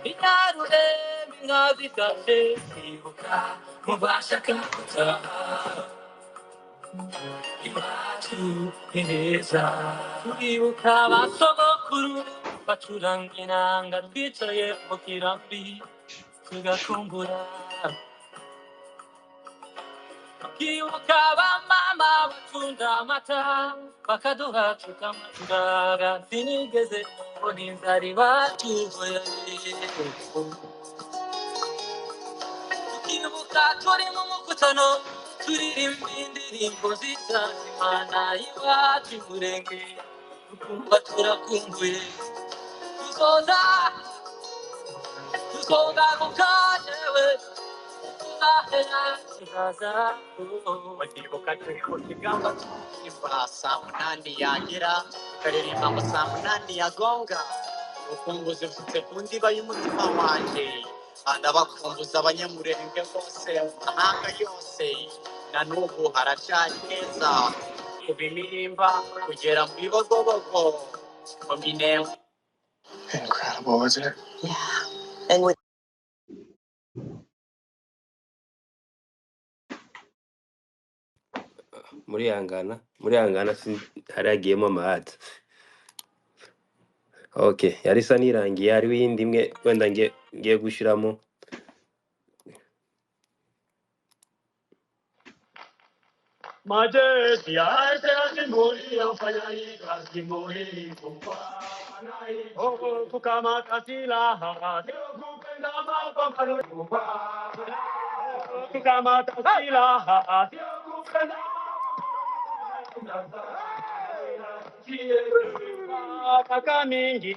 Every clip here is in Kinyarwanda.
Inarure mingazitashe kwibuka mubashaka gutaha iwacu ineza turibuka basogokuru bacuranga inanga twicaye mu kirambi tugakumbura tukibuka bamama bacunda amata bakaduha tukamuraga sinigeze mbona inzara ibatugoye tukibuka turi mu mukutano turirimba indirimbo zizazimana iwacu murenge tukumva turakumbuye tuzoza tuzogaruka yewe tuzahera tuzaza bakibuka turi ku kigamba imvura saa munani yagera ukaririmba ngo saa munani yagonga urufunguzo rufite ku ndiba y'umutima wanjye ndabakumbuza abanyamurenge bose mu mahanga yose na n'ubu haracyari heza kuva imirimba kugera mu bibogobogo mu minembwe. Incredible, wasn't it? Yeah. And with murihangana haragiyemo amahati. Okay, yari isa nirangiye hariho iyindi imwe wenda ngiye gushyiramo. Majesty, I said, Mori, of Fayai, Mori, oh, Fukama, Kasila, Fukama, Kasila, Kakamingi,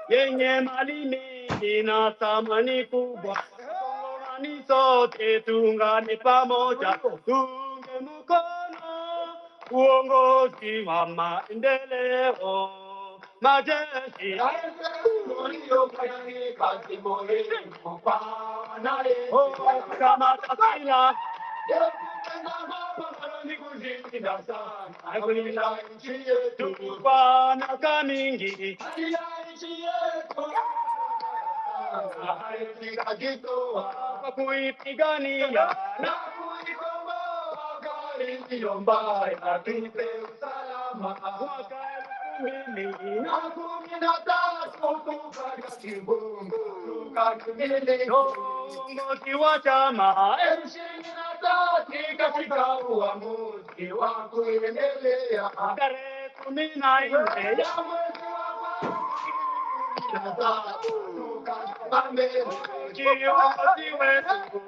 yenye malimi na thamani kubwa ni sote tuungane pamoja tunge mkono uongozi wa maendeleo majeshi kama tasila Bwana Kamingi kwa kuipigania na kuikomboa Karibiomba atupe usalama mwaka 2013 tukaja Kibungo tukatumile uongozi wa chama M23 katika uamuzi wa kuendelea tarehe 14 ya mwezi wa tukasimame kiongozi wetu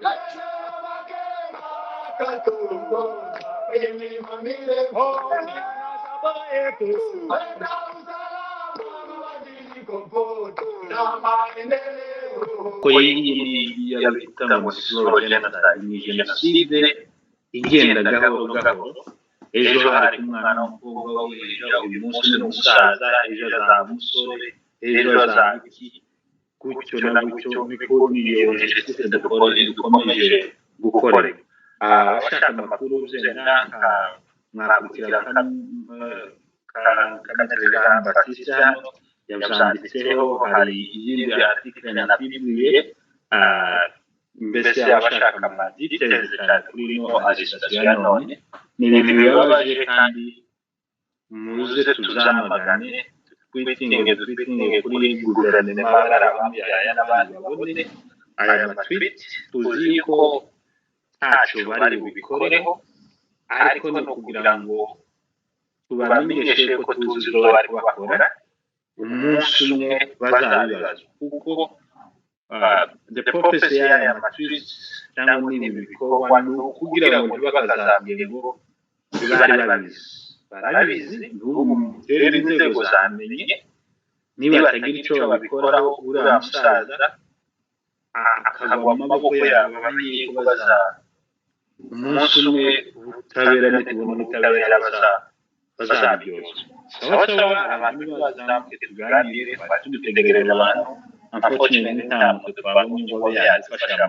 ya bitamo solo genocide igenda gahoro gahoro ejo hari umwana w'umukobwa w'ejo uyu munsi n'umusaza ejo azaba umusore ejo azaba iki gutyo na gutyo niko niyo jenoside dukomeje gukora abashaka amakuru zenda mwakurikira kanarira Batista hano yabyanditseho hari iyindi article nabibwiye mbese abashaka amadetails cyane kuri no association none ni ibintu bibabaje kandi muze tuzamagane twitinge kuri guverinoma barabambye aya n'abandi babone aya matweet tuzi ko ntacyo bari bubikoreho ariko ni ukugira ngo tubamenyeshe ko tuzi ibyo bari kubakora umunsi umwe bazabibazwa kuko the purpose y'aya matrice cyangwa n'ibi bikorwa ni ukugira ngo ntibakazabwire ngo ntibari barabizi n'ubu rero inzego zamenye niba batagira icyo babikoraho uriya musaza akagwa mu maboko yabo bamenye ko umunsi umwe ubutabera nitubona ubutabera bazabyozwa sawa abantu bazamuke tuganire tudutegereza abantu unfortunately ntabwo twabonye ngo yadufasha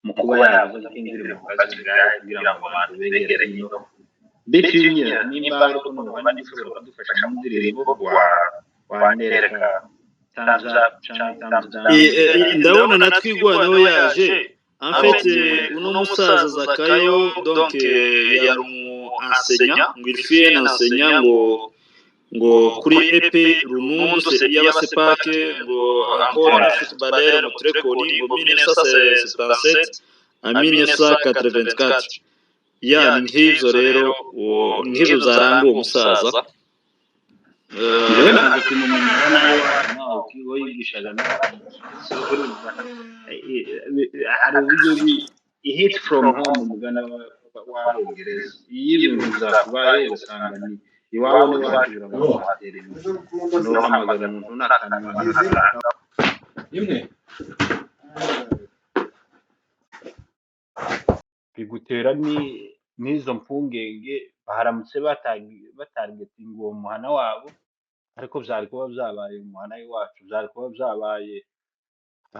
mu kuba yavuze ko indirimbo bazigaya kugira ngo abantu begere ino bityo nimba ari ko mubona gishobora kudufasha mu ndirimbo wanereka ndabona natwigwa nawe yaje en fait uno musaza Zakayo donc yari enseignant ngo il fait un enseignant ngo kuri EP Rumundu y'abasepake ngo encore footballeur mu Trekoni ngo 1977 à 1984 ya ni nk'ibyo rero nk'ibyo zaranga uwo musaza rero ntabwo kumumenya nawe uwo yigishaga hari uburyo hit from home umugana w'abongereza iyo ibintu bizakubaye ugasanga ni iwawe n'iwacu biramuhatera no hamagara umuntu n'akanwa imwe bigutera n'izo mpungenge baharamutse batargetinga uwo muhana wabo ariko byari kuba byabaye umuhana w'iwacu byari kuba byabaye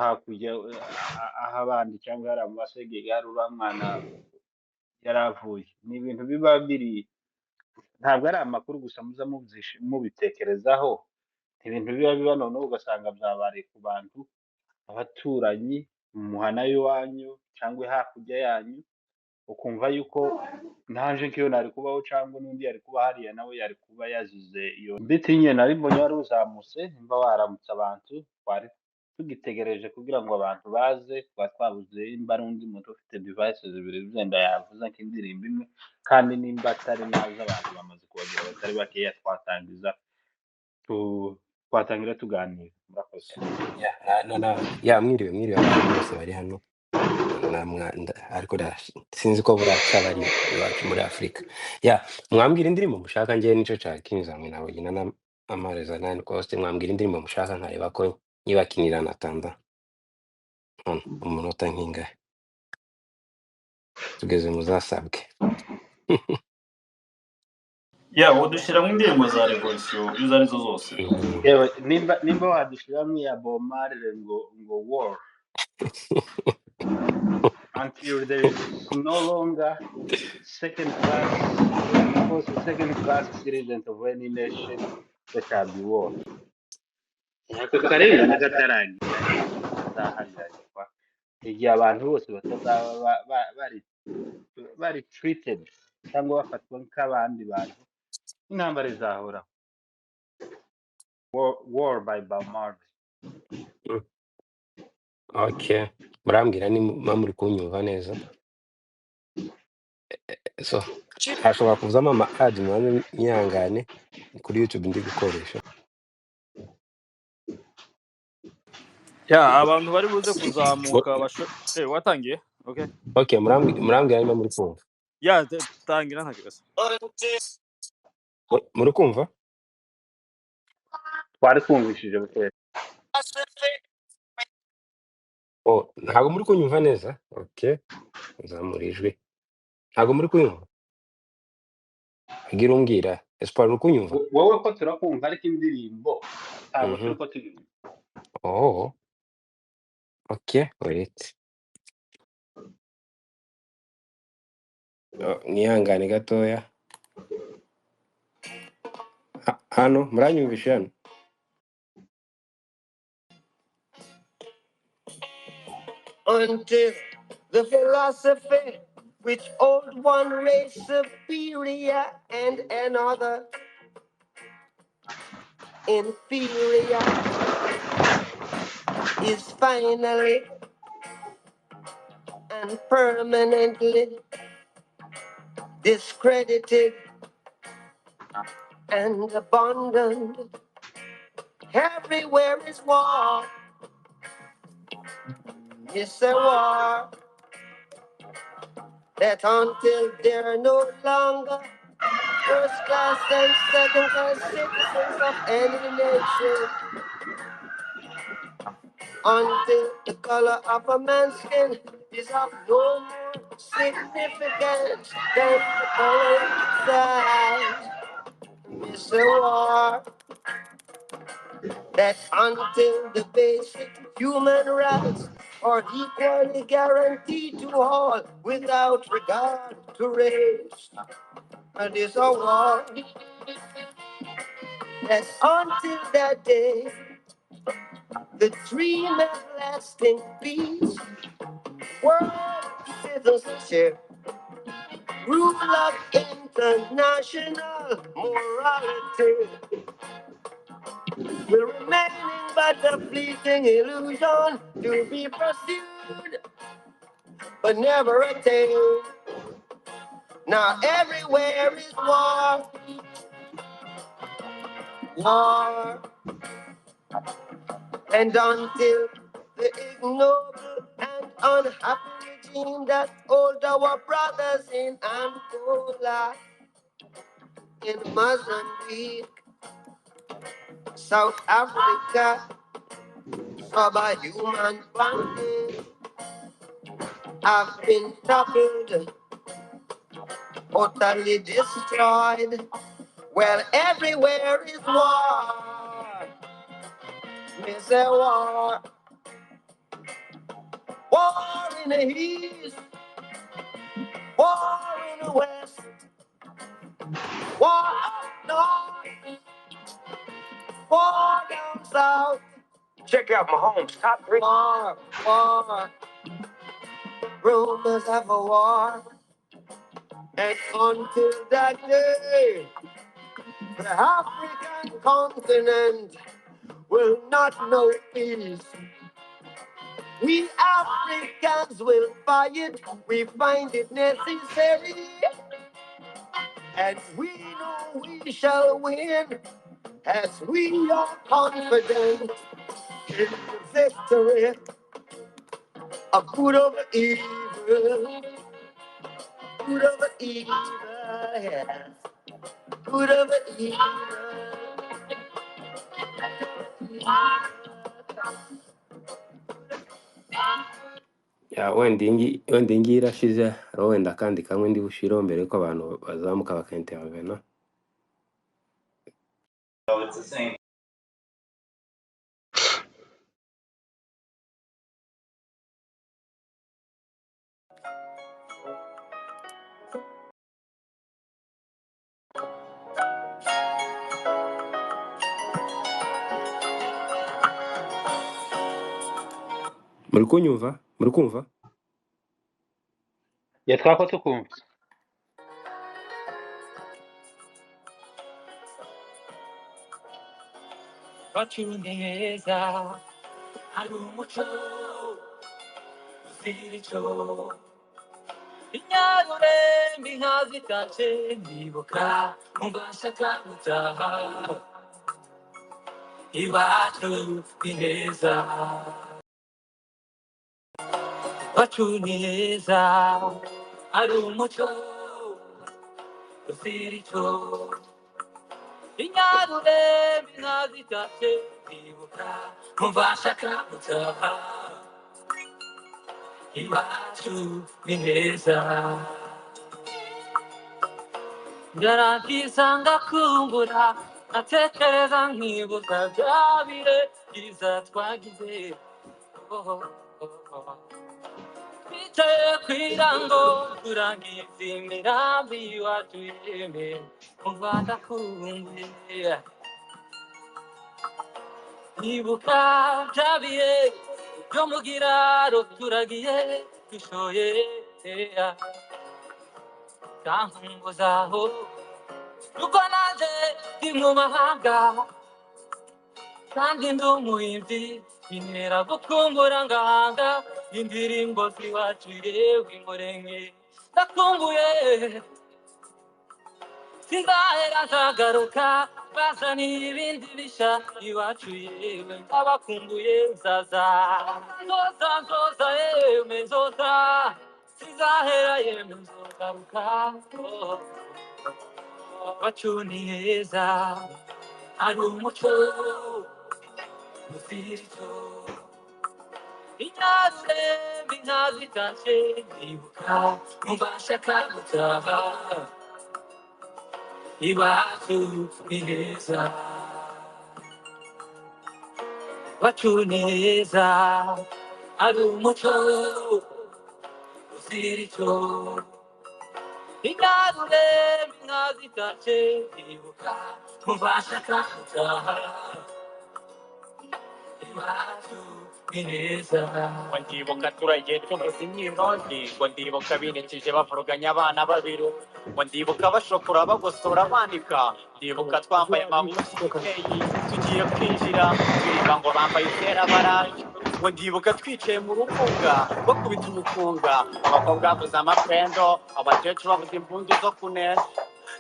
hakurya aho abandi cyangwa hari amasege yari uramwana yaravuye ni ibintu biba biri ntabwo ari amakuru gusa muza mubitekerezaho ibintu biba noneho ugasanga byabaye ku bantu abaturanyi mu muhana w'iwanyu cyangwa hakurya yanyu ukumva yuko ntaje nk'iyo nari kubaho cyangwa n'undi yari kuba hariya nawe yari kuba yazize iyo ndetse nyine nari mbonye wari uzamutse nimba waramutse abantu twari tugitegereje kugira ngo abantu baze kuba twabuze imba n'undi muntu ufite devices zibiri zenda yavuze nk'indirimbo imwe kandi nimba atari nazo abantu bamaze kubagira batari bakeya twatangira tuganira murakoze mwiriwe abantu bose bari hano ariko sinzi ko buraca bari iwacu muri Afurika mwambwira indirimbo mushaka njyewe nico cakinza mwe nabo nyina na amareza nine cost mwambwira indirimbo mushaka nkareba ko nyibakinira natanda umunota nkingahe tugeze muzasabwe udushyiramo indirimbo za revolution izo arizo zose yewe nimba wadushiramo ya Bob Marley ngo war until there is no longer second class citizen of any nation there shall be war. Ako karere nagatarangizwa igihe abantu bose batazaba bari treated cyangwa bafatwa nk'abandi bantu intambara izahora. War by Bob Marley. Okay, murambwira ni muri kunyumva neza so hashobora kuzamo ama-ad mwana nyangane kuri YouTube ndi gukoresha abantu bari buze kuzamuka watangiye okay murambwira ni muri kumva tangira ntakigasa muri kumva twari kumvishije butera ntabwo muri kunyumva neza okay nzamurijwe ntabwo muri kunyumva agira umbwira Espoir uri kunyumva wowe ko turakumva ariko indirimbo ntabwo turi ko turi okay wait nihangane gatoya hano muranyumvisha hano until the philosophy which old one race superior and another inferior is finally and permanently discredited and abandoned. Everywhere is war. It's a war that until they're no longer first class and second class citizens of any nation, until the color of a man's skin is of no more significance than the color of his eyes. It's a war that until the basic human rights are equally guaranteed to all without regard to race. And it's a war that until that day, the dream of lasting peace, world citizenship, rule of international morality will remaining but a fleeting illusion to be pursued but never attained. Now everywhere is war, war, and until the ignoble and unhappy regime that hold our brothers in Angola, in Mozambique, South Africa, subhuman bondage, have been toppled, utterly destroyed. Well, everywhere is war. Me say war. War in the east, war in the west, war up north, war down south. Check out Mahomes' top three. War, war, rumors of a war. And until that day, the African continent will not know peace. We Africans will fight, we find it necessary. And we know we shall win, as we are confident in the victory of good over evil, good over evil, yeah. Good over evil. Ya wenda iyi ngiyi irashize hariho wenda akandi kamwe ndi bushireho mbere yuko abantu bazamuka bakaintervena. So it's the same. Muri kunyumva? Muri kumva? Twako tukumva. Bacuneza hari umuco uzirico inyarurembi nkazitace ndibuka mbashaka gutaha iwacu ineza bacuneza hari umuco uzirico inyarurembi nkazitace ndibuka mbashaka gutaha iwacu ineza ngarangiza ngakumbura natekereza nkibuka bya bihe byiza twagize twicaye ku irango turangiza imirambi iwacu ireme umva ndakumbuye nibuka bya bihe byo mu giraro turagiye dushoye kankumbuzaho nuko nanjye ndi mu mahanga kandi ndi umuhinzi bintera gukumbura ngahanga indirimbo z'iwacu yewe Murenge ndakumbuye sinzahera nzagaruka bazaniye ibindi bishya iwacu yewe abakumbuye nzaza nzoza yewe nzoza sinzahera yewe nzogaruka iwacu ni heza hari umuco muzirito inyarurembe inka zitashe ndibuka mubashaka gutaha iwacu ni heza iwacu ni heza hari umuco uzirito inyarurembe inka zitashe ndibuka mubashaka gutaha iwacu ni heza ngo ndibuka turagiye twumvise imyirongi ngo ndibuka binekeje bavuruganya abana babiri ngo ndibuka bashokora bagosora bandika ndibuka twambaye amabusi y'umweyi tugiye kwinjira turirimba ngo bambaye itera baraje ngo ndibuka twicaye mu rubuga bakubita umufunga abakobwa bavuze amapendo abakecuru bavuze impundu zo kunesha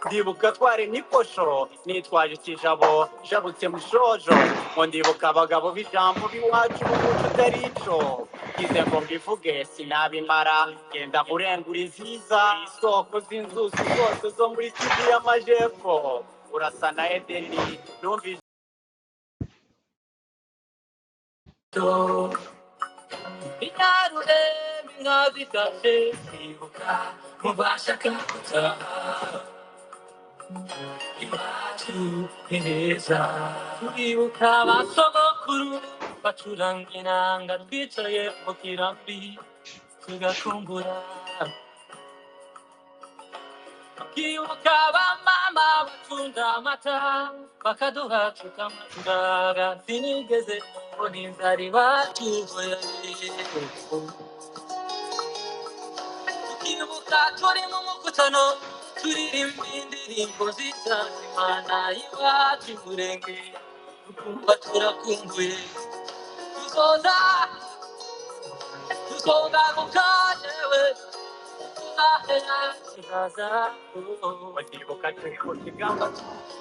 ndibuka twaremye ikosho nitwaje ikijabo jabutse mushojo ngo ndibuka abagabo b'ijambo b'iwacu n'umuco utari ico ngize ngo mbivuge sinabimara genda murengura iziza isoko z'inzuzi zose zo muri kivu y'amajepfo urasa na edeni numvise inyarurembe inka zitashe ndibuka mubashaka gutaha iwacu ni heza turibuka abasogokuru bacuranga inanga twicaye mu kirambi tugakumbura tukibuka abamama bacunda amata bakaduha tukamuturaga sinigeze mbona inzara iwacu tukibuka turi mu mukutano turirimba indirimbo zitaza imana iwacu Murenge tukumva turakumbuye tuzogaruka yewe tuzahera tuzaza ndibuka turi ku kigamba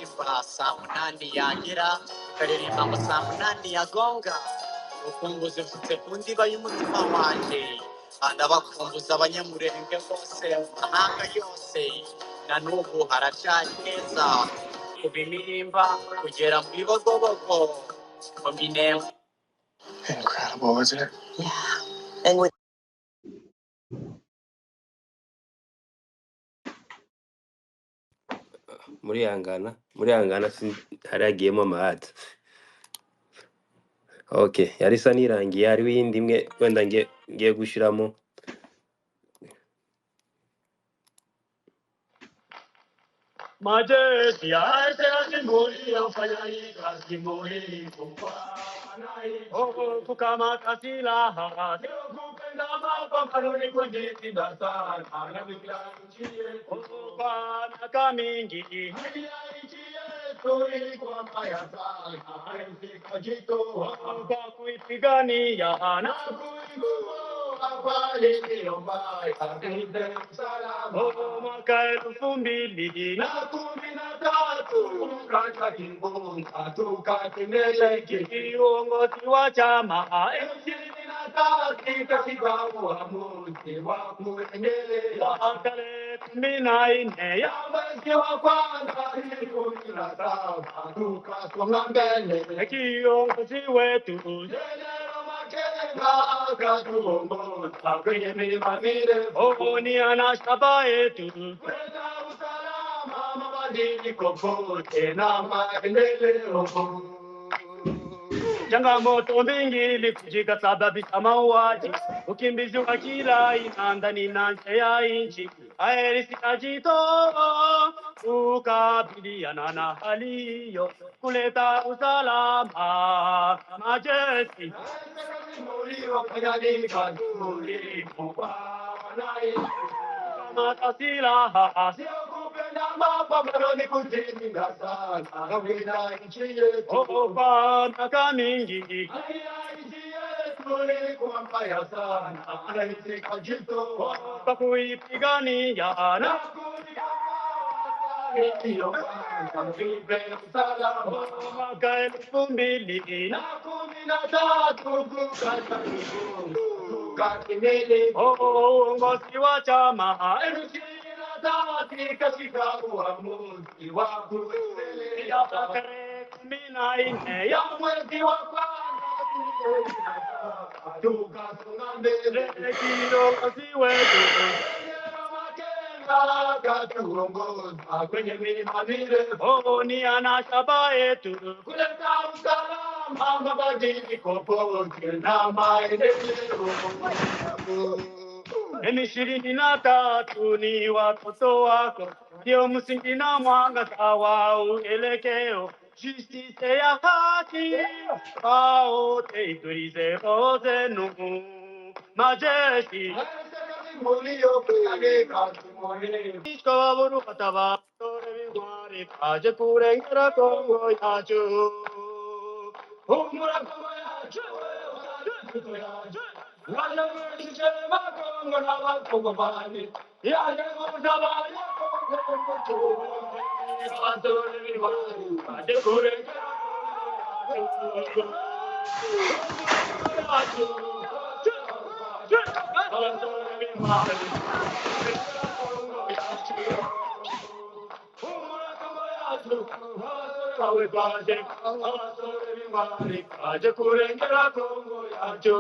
imba saa munani yagera tukaririmba ngo saa munani yagonga urukumbuzi mfutse ku ndiba y'umutima wanjye ndabakumbuza abanyamurenge bose mu mahanga yose na n'ubu haracyari heza kuva imirimba kugera mu bibogobogo mu minembwe. Incredible, was it? Yeah. And with murihangana haragiyemo amahati. Okay, yari isa nirangiye hariho iyindi imwe wenda ngiye gushyiramo. Majesty, I tell the Mori of Fayai, Kasi Mori, oh, Tukama Kasila, Kupenda Paparoni Kujiti, Dasa, Anavikanchi, oh, Panakamingi, Turi Kwamayasa, Kajito, Bakui Pigani, Yana, oh, Makai Fumbili, Nakumina Tatu, Kaka Kimbunga, Tukatinele, Kiongo Tiwachama, Emina Taki, Kasibawa, Muti, Wakuele, Wakale, Minaine, Yamakiwa Kwanda, Kunata, Tukatungambele, Kiongo Tiwetu, oh, ni anashabae tu. Changamoto mingi likujika sababisha mauaji, ukimbizi wa kila aina ndani na nje ya nchi. Heri sitajitoa kukabiliana na hali hiyo, kuleta usalama. Majesty kama silaha Bana kamingi Oh, ngozi wa chama, erushira dati katika uamuzi wako. Ya tarehe 14 ya mwezi wa kwanza, tukasonga mbele kiongozi wetu katuongoza kwenye milima mirefu, nia na shabaha yetu kuleta usalama, mabadiliko pote na maendeleo. M23 ni watoto wako, ndio msingi na mwangaza wa uelekeo. Justice ya haki kwa wote itulize roho zenu, majeshi Ishkaburu Patava, Torevimari, Pajapurengara Kongo Yachu. Humura Kongo Yachu, Wala Chema Kongo Nava Kongo Bani, Yaya Mosavaya Kongo Yachu, Torevimari, Pajapurengara abasore bawe twaje abasore b'intwari baje kurengera Kongo yacu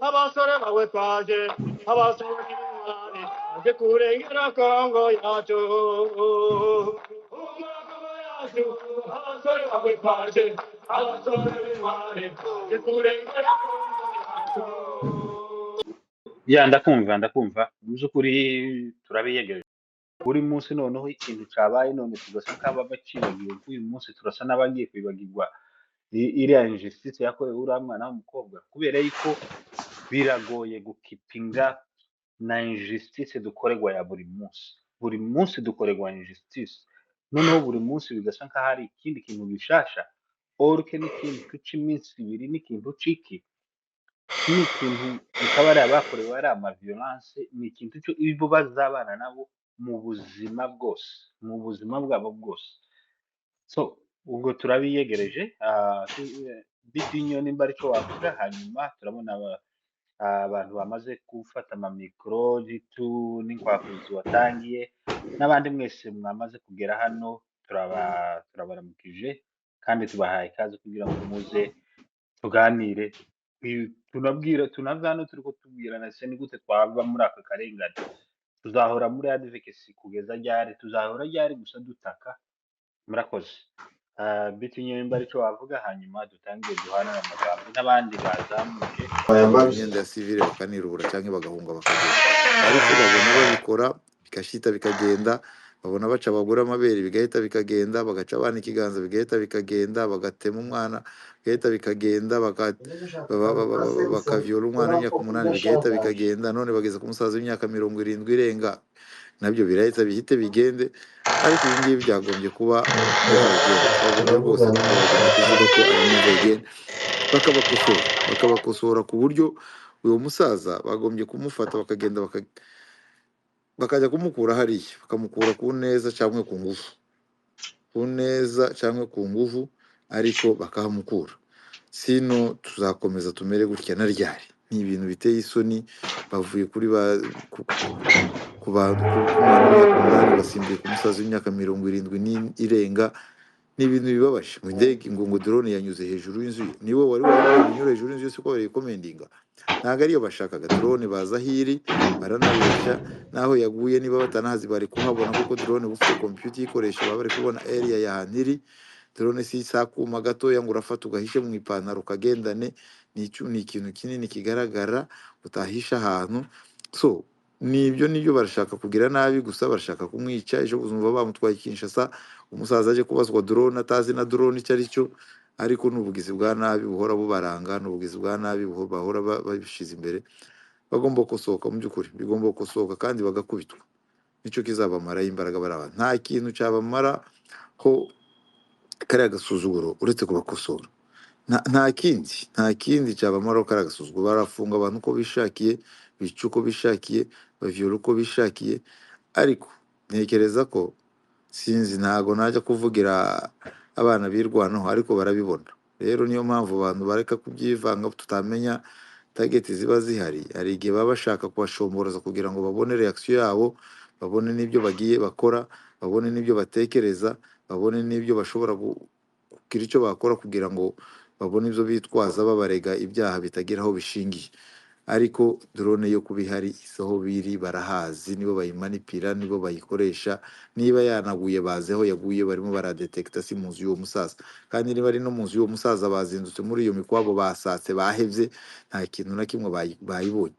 abasore bawe twaje abasore b'intwari baje kurengera Kongo ya ndakumva mu by'ukuri turabiyegereje buri munsi noneho ikintu cabaye none tugasa nk'aba bacibagiwe uyu munsi turasa n'abagiye kwibagirwa iriya injustice yakorewe uriya mwana w'umukobwa kubera yuko biragoye gukipinga na injustice dukorerwa ya buri munsi dukorerwa injustice noneho buri munsi bigasa nk'aho hari ikindi kintu gishasha orke n'ikintu c'iminsi ibiri n'ikintu c'iki n'ikintu bikaba ari abakorewe ari amaviolence ni ikintu cyo ibo bazabana nabo mu buzima bwose mu buzima bwabo bwose so ubwo turabiyegereje bitinyo nimba aricyo wavuga hanyuma turabona abantu bamaze gufata amamikoro jitu n'inkwakuzi watangiye n'abandi mwese mwamaze kugera hano turabaramukije kandi tubahaye ikaze kugira ngo muze tuganire tunavugano turi kutubwirana se ni gute twava muri aka karengane tuzahora muri advocacy kugeza ryari tuzahora ryari gusa dutaka murakoze bitinyo nimba aricyo wavuga hanyuma dutangiye duhana amagambo n'abandi bazamuje imyenda ya sivile bakanirubura cyangwa bagahunga bakagenda ariko babona babikora bigashita bikagenda babona baca abagura amabere bigahita bikagenda bagaca abana ikiganza bigahita bikagenda bagatema umwana bigahita bikagenda bakavyola umwana w'imyaka 8 bigahita bikagenda none bageze ku musaza w'imyaka 70 irenga nabyo birahita bihite bigende ariko ibi ngibi byagombye kuba bagomba rwose kuvuga ko ari never again bakabakosora ku buryo uwo musaza bagombye kumufata bakagenda bakajya kumukura hariya bakamukura ku neza cyangwa ku nguvu ariko bakahamukura sino tuzakomeza tumere gutya na ryari ni ibintu biteye isoni bavuye kuri ku bantu basimbuye ku musaza w'imyaka 70 irenga ni ibintu bibabaje mu ndege ngo drone yanyuze hejuru y'inzu niwe wari wanyura hejuru y'inzu yose ko bari recommendinga ntago ariyo bashakaga drone baza hiri baranabeshya naho yaguye niba batanahazi bari kuhabona kuko drone bufite computer ikoresha bari kubona area ya hantiri drone si sakuma gato yangu urafata ugahishe mu ipantaro kagendane ni ikintu kinini kigaragara utahisha ahantu so nibyo barashaka kugira nabi gusa barashaka kumwica ejo uzumva bamutwaye Kinshasa umusaza aje kubazwa drone atazi na drone icyo aricyo ariko n'ubugizi bwa nabi buhora bubaranga n'ubugizi bwa nabi bahora babishize imbere bagomba kosoka mu byukuri bigomba kosoka kandi bagakubitwa nicyo kizabamara imbaraga baraba nta kintu cyabamara ko kare agasuzuguro uretse kubakosora nta kindi cyabamara ko ari agasuzuguro. Barafunga abantu uko bishakiye, bica uko bishakiye, bavyola uko bishakiye, ariko ntekereza ko sinzi, ntago najya kuvugira abana birwanaho, ariko barabibona. Rero niyo mpamvu abantu bareka kubyivanga, tutamenya target ziba zihari. Hari igihe baba bashaka kubashomboroza kugira ngo babone reaction yabo, babone n'ibyo bagiye bakora, babone n'ibyo batekereza, babone n'ibyo bashobora kugira icyo bakora kugira ngo babone ibyo bitwaza babarega ibyaha bitagira aho bishingiye. Ariko drone yo kuba ihari isaho biri barahazi, nibo bayimanipira, nibo bayikoresha. Niba yanaguye bazi aho yaguye, barimo baradetekta si mu nzu y'uwo musaza. Kandi niba ari no mu nzu y'uwo musaza bazindutse muri iyo mikwabo, basatse, bahevye, nta kintu na kimwe bayibonye.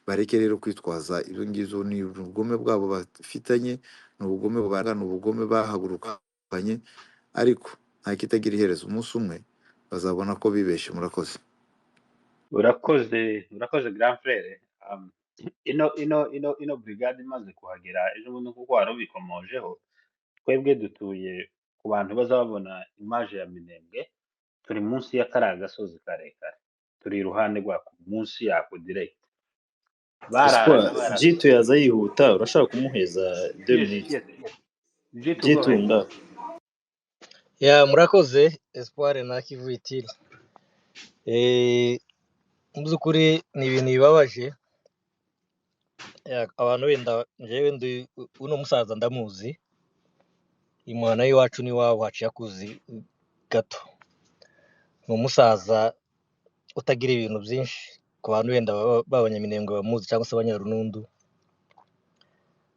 Bareke rero kwitwaza ibyo ngizo, ni ubugome bwabo bafitanye, ni ubugome bubangana, ubugome bahagurukanye, ariko nta kitagira iherezo. Umunsi umwe bazabona ko bibeshe. Murakoze. urakoze grand frere. ino brigade imaze kuhagera ejo bundi kuko wari ubikomojeho, twebwe dutuye ku bantu bazabona image ya Minembwe, turi munsi ya kariya gasozi karekare, turi iruhande rwako, munsi yako direct. Espoir Jitu yaza yihuta, urashaka kumuheza 2 minutes. Jitu nga Ya murakoze Espoir na Kivitiri. Mu by'ukuri ni ibintu bibabaje. Abantu wenda njyewe ndi uno musaza ndamuzi, imwana y'iwacu ni wabo haciye akuzi gato. Ni umusaza utagira ibintu byinshi ku bantu wenda b'abanyaminembwe bamuzi cyangwa se abanyarunundu.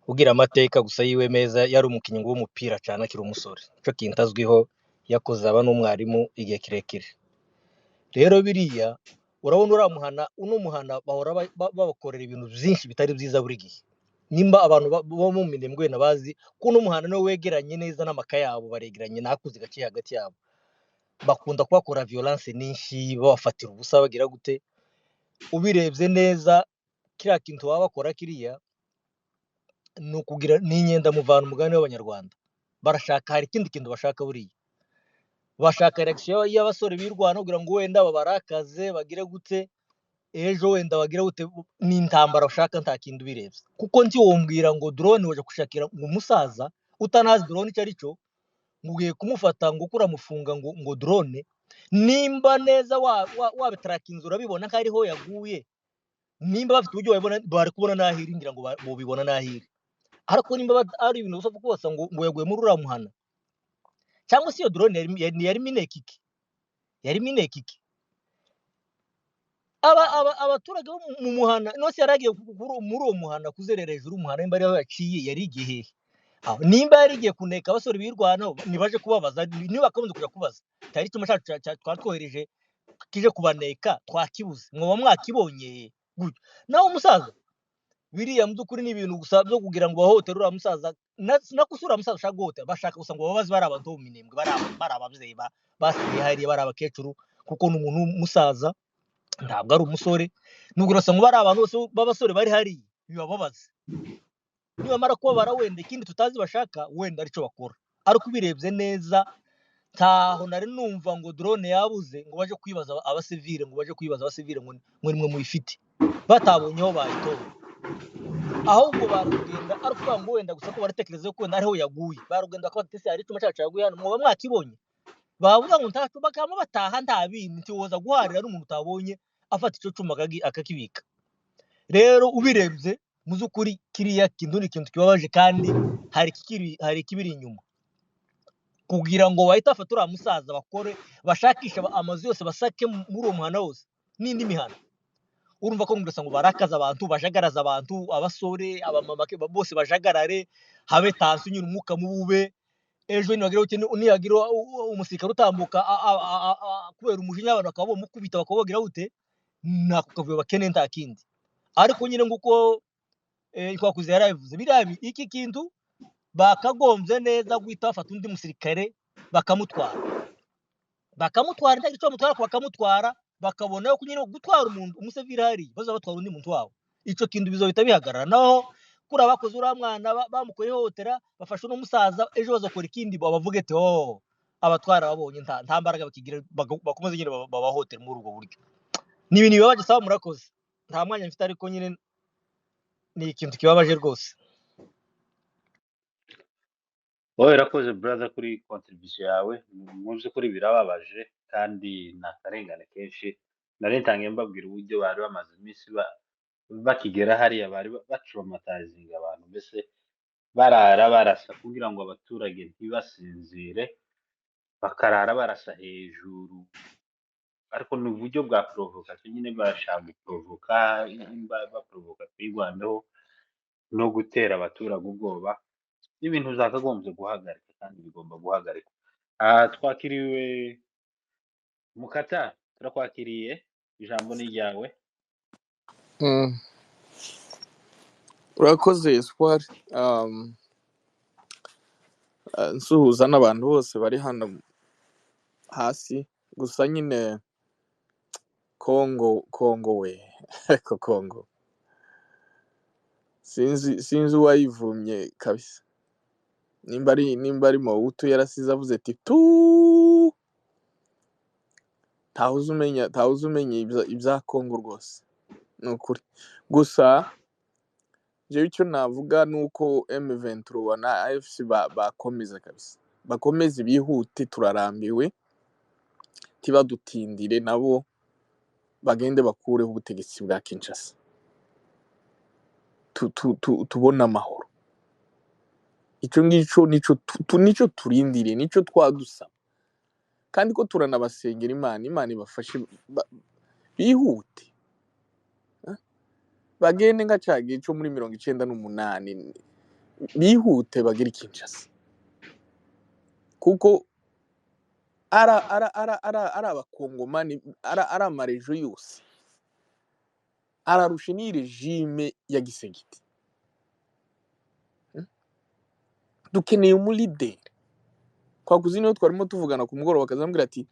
Ugira amateka gusa yiwe meza, yari umukinnyi w'umupira cyane akiri umusore. Cyo kintu azwiho, yakoze aba n'umwarimu igihe kirekire. Rero biriya urabona uramuhana, uno muhana bahora babakorera ibintu byinshi bitari byiza buri gihe. Nimba abantu bo mu Minembwe nabazi ko uno muhana no wegeranye neza n'amaka yabo, baregeranye nakuze gake hagati yabo, bakunda kubakora violence nyinshi, babafatira ubusa, bagira gute. Ubirebye neza kiriya kintu baba bakora kiriya ni ukugira n'inyenda muvana umugani w'abanyarwanda. Barashaka, hari ikindi kintu bashaka buriya, bashaka reaction y'abasore birwana kugira ngo wenda babarakaze, bagire gute, ejo wenda bagire gute, ni intambara bashaka, nta kintu birebye. Kuko nti wombwira ngo drone waje gushakira ngo umusaza utanazi drone icyo ari cyo, mugiye kumufata ngo kuramufunga ngo drone, nimba neza wabitrakinze urabibona ko ariho yaguye, nimba bafite uburyo babibona, bari kubona nahiri, ngira ngo bobibona nahiri. Ariko nimba ari ibintu usofa kubasa ngo yaguye muri uramuhana, cyangwa se iyo drone yari minekiki, yari minekiki. Abaturage bo mu muhana nose yaragiye muri uwo muhana kuzerera hejuru umuhana, nimba ariho yaciye yari igihe. Nimba yari igiye kuneka abasore birwanaho, nibaje kubabaza, niba bakabanza kuja kubaza cyari cyo cyacu twatwohereje kije kubaneka, twakibuze, mwoba mwakibonye gutyo. Naho umusaza biriya mu by'ukuri ni ibintu gusa byo kugira ngo bahotere uriya musaza, nakusura musaza ushaka guhotera, bashaka gusa ngo babaze bari abantu bo mu Minembwe, bari ababyeyi basigaye hariya, bari abakecuru, kuko ni umuntu w'umusaza, ntabwo ari umusore. Nubwo urasanga bari abantu bose b'abasore bari hariya, bibababaze. Nibamara kubabara wenda ikindi tutazi bashaka, wenda aricyo bakora. Ariko ubirebye neza, ntaho nari numva ngo drone yabuze ngo baje kwibaza abasivile, ngo nimwe muyifite, batabonye aho bayitora. Ahubwo barugenda ariko ngo wenda gusa ko baratekereza ko wenda ariho yaguye, barugenda ko batese ari cyo cyacu yaguye hano, mwoba mwakibonye. Bavuga ngo ntacu, bakama bataha nta bintu, nti woza guharira n'umuntu utabonye afata icyo cuma akakibika. Rero ubirebye mu by'ukuri kiriya kintu ni ikintu kibabaje, kandi hari ikibiri inyuma, kugira ngo bahita bafata uriya musaza bakore bashakisha amazu yose, basake muri uwo muhana wose n'indi mihana. Urumva ko ngo barakaza abantu, bajagaraza abantu, abasore, abamama bose bajagarare, habe tansi nyine umwuka mubube. Ejo nihagira umusirikare utambuka kubera umujinya, abantu bakaba bamukubita, bakaba bagira gute, nako kavuyo bakeneye, nta kindi. Ariko nyine nguko twakuze yarabivuze, biriya iki kintu bakagombye neza guhita bafata undi musirikare bakamutwara, nta gice bamutwara, bakamutwara, bakabona yo nyine gutwara umuntu umusivili hari, bazaba batwara undi muntu wabo. Icyo kintu bizohita bihagarara. Naho kuri abakoze uriya mwana bamukoye ihohotera, bafashe uno musaza, ejo bazakora ikindi bavuge ati abatwara babonye nta mbaraga bakigira bakomeze nyine babahotere muri ubwo buryo ni ibintu bibabaje saba murakoze nta mwanya mfite ariko nyine ni ikintu kibabaje rwose wowe urakoze brother kuri contribution yawe mu by'ukuri birababaje kandi ni akarengane kenshi nari ntangiye mbabwira uburyo bari bamaze iminsi bakigera hariya bari batraumatizinga abantu mbese barara barasa kugira ngo abaturage ntibasinzire bakarara barasa hejuru ariko ni uburyo bwa provocation nyine bashaka guprovoka baprovoka kwirwanaho no gutera abaturage ubwoba n'ibintu zakagombye guhagarika kandi bigomba guhagarikwa twakiriwe mukata turakwakiriye ijambo ni ryawe urakoze espoir nsuhuza n'abantu bose bari hano hasi gusa nyine Kongo we ariko Kongo sinzi uwayivumye kabisa nimba ari Mobutu yarasize avuze ati tu ntawuzi umenya ibya Kongo rwose ni ukuri gusa jewe icyo navuga ni uko M23 na AFC bakomeza kabisa bakomeze bihute turarambiwe tibadutindire nabo bagende bakureho ubutegetsi bwa Kinshasa tubona amahoro icyo ngicyo nico turindiriye nico twadusaba kandi ko turanabasengera Imana ibafashe bihute bagende nka cagiye cyo muri 98 bihute bagire Kinshasa kuko ara abakongomani ara amarejo yose ararusha ni regime ya gisegiti dukeneye umulideri kwa kuzino twarimo tuvugana ku mugoroba bakazambwira ati